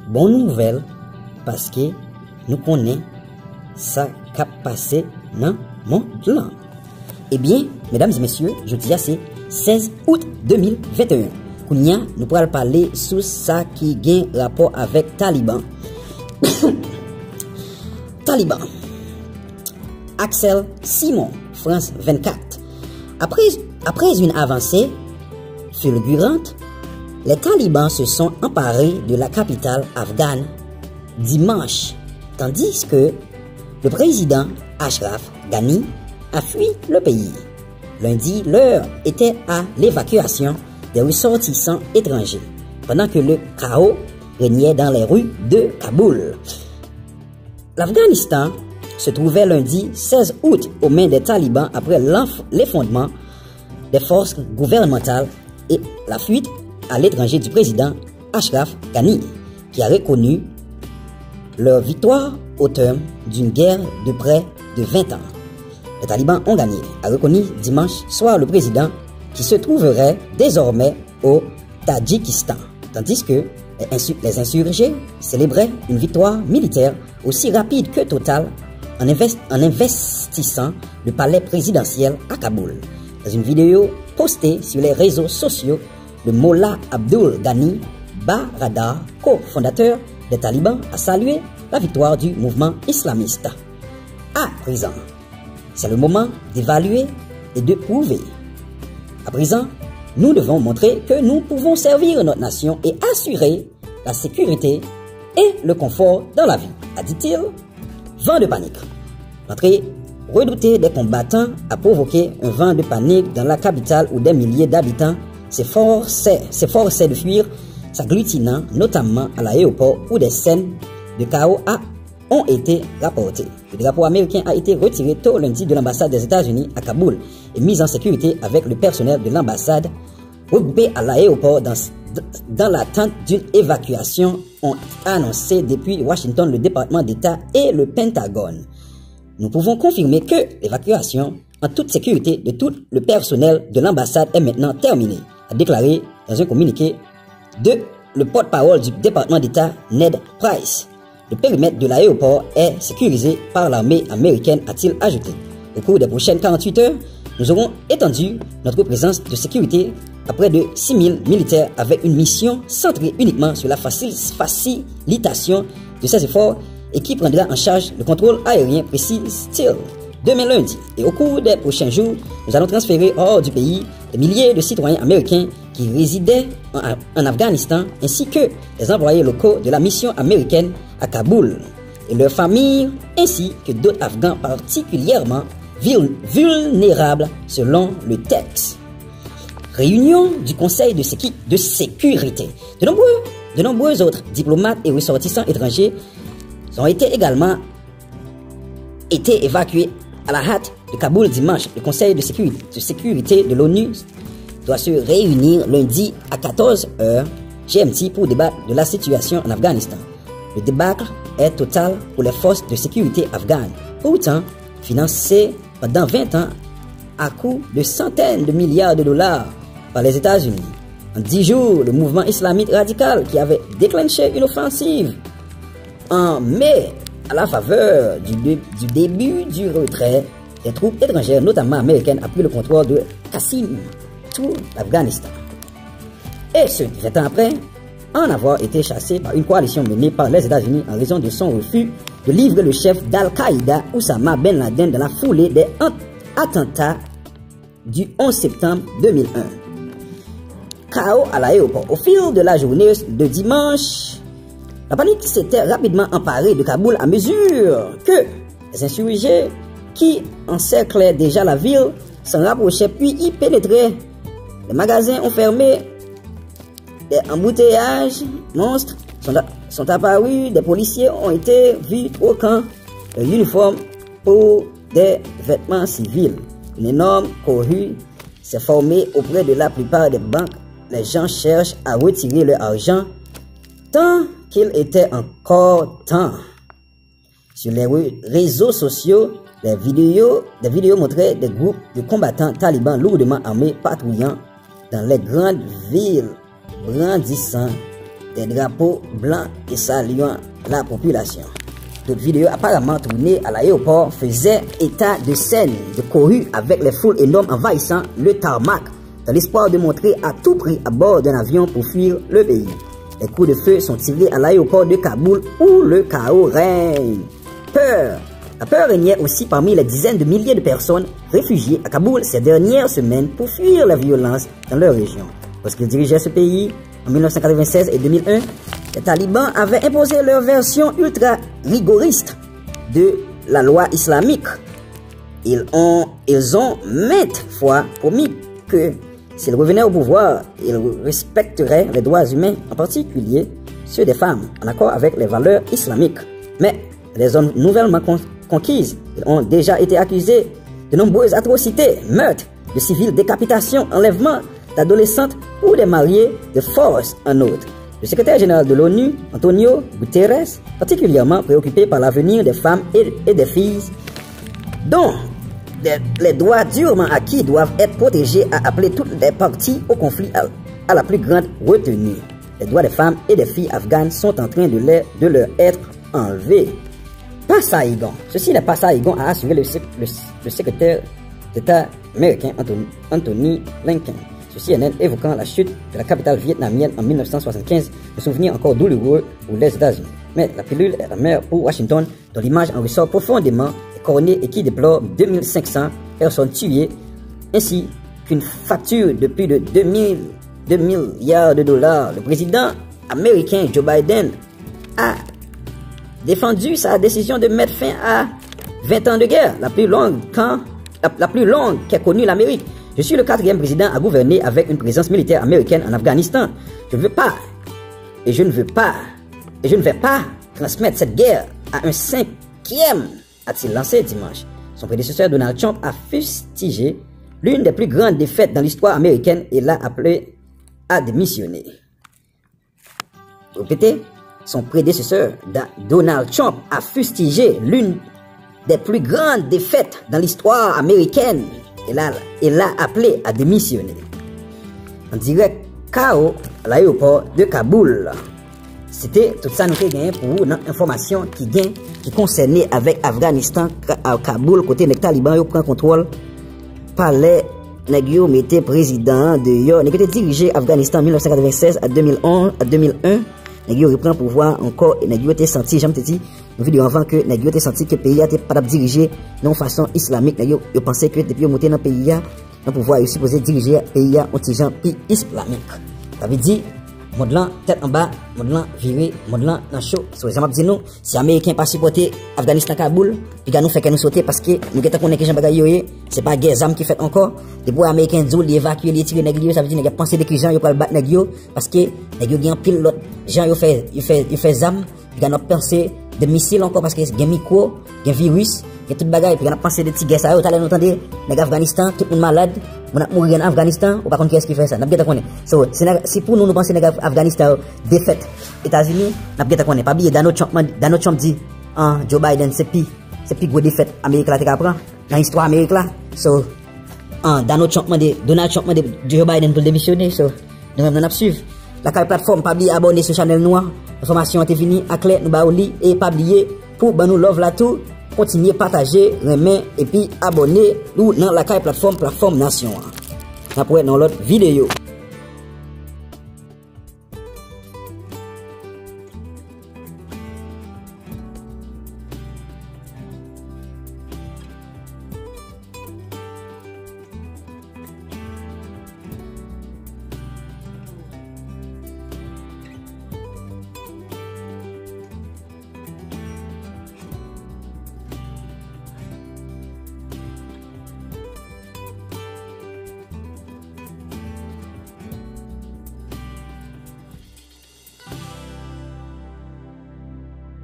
bonne nouvelle parce que nous connaissons ça qui a passé dans mon plan. Eh bien, mesdames et messieurs, je dis c'est 16 août 2021. Kounia, nous pourrons parler sur ça qui a rapport avec Taliban. Taliban. Axel Simon, France 24. Après une avancée fulgurante, les talibans se sont emparés de la capitale afghane dimanche, tandis que le président Ashraf Ghani a fui le pays. Lundi, l'heure était à l'évacuation des ressortissants étrangers, pendant que le chaos régnait dans les rues de Kaboul. L'Afghanistan se trouvait lundi 16 août aux mains des talibans après l'effondrement des forces gouvernementales et la fuite à l'étranger du président Ashraf Ghani, qui a reconnu leur victoire au terme d'une guerre de près de 20 ans. Les talibans ont gagné, a reconnu dimanche soir le président, qui se trouverait désormais au Tadjikistan, tandis que les insurgés célébraient une victoire militaire aussi rapide que totale en investissant le palais présidentiel à Kaboul. Dans une vidéo postée sur les réseaux sociaux, le Mollah Abdul Ghani Baradar, cofondateur des talibans, a salué la victoire du mouvement islamiste. À présent, c'est le moment d'évaluer et de prouver. À présent, nous devons montrer que nous pouvons servir notre nation et assurer la sécurité et le confort dans la vie, a dit-il. Vent de panique. L'entrée redoutée des combattants a provoqué un vent de panique dans la capitale où des milliers d'habitants s'efforçaient de fuir, s'agglutinant notamment à l'aéroport où des scènes de chaos ont été rapportées. Le drapeau américain a été retiré tôt lundi de l'ambassade des États-Unis à Kaboul et mis en sécurité avec le personnel de l'ambassade regroupé à l'aéroport dans l'attente d'une évacuation, ont annoncé depuis Washington le département d'État et le Pentagone. Nous pouvons confirmer que l'évacuation en toute sécurité de tout le personnel de l'ambassade est maintenant terminée, a déclaré dans un communiqué le porte-parole du département d'État Ned Price. Le périmètre de l'aéroport est sécurisé par l'armée américaine, a-t-il ajouté. Au cours des prochaines 48 heures, nous aurons étendu notre présence de sécurité à près de 6000 militaires avec une mission centrée uniquement sur la facilitation de ces efforts et qui prendra en charge le contrôle aérien, précise-t-il. Demain lundi et au cours des prochains jours, nous allons transférer hors du pays des milliers de citoyens américains qui résidaient en Afghanistan ainsi que les employés locaux de la mission américaine à Kaboul et leurs familles ainsi que d'autres Afghans particulièrement vulnérables selon le texte. Réunion du Conseil de sécurité. De nombreux autres diplomates et ressortissants étrangers ont également été évacués à la hâte de Kaboul dimanche. Le Conseil de sécurité de l'ONU doit se réunir lundi à 14h GMT pour débattre de la situation en Afghanistan. Le débâcle est total pour les forces de sécurité afghanes, pourtant financées pendant 20 ans à coût de centaines de milliards de dollars par les États-Unis. En 10 jours, le mouvement islamique radical qui avait déclenché une offensive en mai à la faveur du début du retrait des troupes étrangères, notamment américaines, a pris le contrôle de Qassim, tout l'Afghanistan. Et ce, 20 ans après, en avoir été chassé par une coalition menée par les États-Unis en raison de son refus de livrer le chef d'Al-Qaïda, Oussama Ben Laden, dans la foulée des attentats du 11 septembre 2001. Chaos à l'aéroport. Au fil de la journée de dimanche, la panique s'était rapidement emparée de Kaboul à mesure que les insurgés qui encerclaient déjà la ville s'en rapprochaient puis y pénétraient. Les magasins ont fermé, des embouteillages monstres sont apparus, des policiers ont été vus troquant leur uniforme pour des vêtements civils. Une énorme cohue s'est formée auprès de la plupart des banques. Les gens cherchent à retirer leur argent tant qu'il était encore temps. Sur les réseaux sociaux, des vidéos montraient des groupes de combattants talibans lourdement armés patrouillant dans les grandes villes, brandissant des drapeaux blancs et saluant la population. D'autres vidéos apparemment tournées à l'aéroport faisaient état de scènes de cohue avec les foules énormes envahissant le tarmac dans l'espoir de montrer à tout prix à bord d'un avion pour fuir le pays. Les coups de feu sont tirés à l'aéroport de Kaboul où le chaos règne. Peur. La peur régnait aussi parmi les dizaines de milliers de personnes réfugiées à Kaboul ces dernières semaines pour fuir la violence dans leur région. Lorsqu'ils dirigeaient ce pays en 1996 et 2001, les talibans avaient imposé leur version ultra rigoriste de la loi islamique. Ils ont maintes fois promis que s'ils revenaient au pouvoir, ils respecteraient les droits humains, en particulier ceux des femmes, en accord avec les valeurs islamiques. Mais les zones nouvellement conquises, ils ont déjà été accusés de nombreuses atrocités, meurtres, de civils, décapitations, enlèvements d'adolescentes ou des mariés de force en outre. Le secrétaire général de l'ONU, Antonio Guterres, particulièrement préoccupé par l'avenir des femmes et des filles, dont les droits durement acquis doivent être protégés, a appelé toutes les parties au conflit à la plus grande retenue. Les droits des femmes et des filles afghanes sont en train de leur être enlevés. Pas Saigon. Ceci n'est pas Saigon, a assuré le secrétaire d'État américain Anthony Blinken. Ceci est évoquant la chute de la capitale vietnamienne en 1975, un souvenir encore douloureux pour les États-Unis. Mais la pilule est amère pour Washington, dont l'image en ressort profondément cornée et qui déplore 2500 personnes tuées, ainsi qu'une facture de plus de 2 milliards de dollars. Le président américain Joe Biden a défendu sa décision de mettre fin à 20 ans de guerre, la plus longue qu'ait connue l'Amérique. Je suis le 4e président à gouverner avec une présence militaire américaine en Afghanistan. Je ne veux pas, et je ne vais pas transmettre cette guerre à un 5e, a-t-il lancé dimanche. Son prédécesseur Donald Trump a fustigé l'une des plus grandes défaites dans l'histoire américaine et l'a appelé à démissionner. Répétez, son prédécesseur Donald Trump a fustigé l'une des plus grandes défaites dans l'histoire américaine et l'a appelé à démissionner. En direct chaos à l'aéroport de Kaboul. C'était tout ça nous avons gagné pour vous dans information qui concernait avec Afghanistan à Kaboul côté les talibans yo prend contrôle palais nèg yo mettait président de yo nèg était dirigé Afghanistan 1996 à 2001 nèg yo reprend pouvoir encore et nèg yo était senti j'aime te dit une vidéo avant que nèg yo était senti que pays a était pas dirigé de façon islamique nèg yo pensait que depuis monter dans pays a dans pouvoir yo supposé diriger pays a anti-gens puis islamique. Ça veut dire monde là tête en bas, monde là viré, monde là dans chaud. So j'aime dire nous si américain pas supporter Afghanistan Kaboul, puis nous fait que nous sauter parce que nous geta connaît que Jean bagay yo c'est pas guerre zam qui fait encore. Depuis américain dit li évacuer li tirer nèg yo, ça veut dire nèg penser que gens yo pas battre nèg yo parce que nèg yo gen pile l'autre gens yo fait zam, puis nous penser de missiles encore parce que gen micro, gen virus, gen tout bagay puis nous penser de petits guerre ça yo t'allez entendre nèg Afghanistan tout le monde malade. On a mouru en Afghanistan, ou par contre, qu'est-ce qui fait ça? N'a pas connaître. So, si pour nous pensons que Afghanistan défaite États-Unis, n'a pas connaître. Pas bien, Donald Trump dit, Joe Biden, c'est plus gros défaite Amérique là, t'as dans l'histoire Amérique là. So, Donald Trump dit Joe Biden pour démissionner. So, nous allons suivre. La plateforme, pas bien abonner sur Channel Noir. L'information est finie, à clair, nous baouli, et pas oublier, pour nous love là tout. Continuez à partager, remettre et puis abonner nous dans la plateforme Nation. On va dans l'autre vidéo.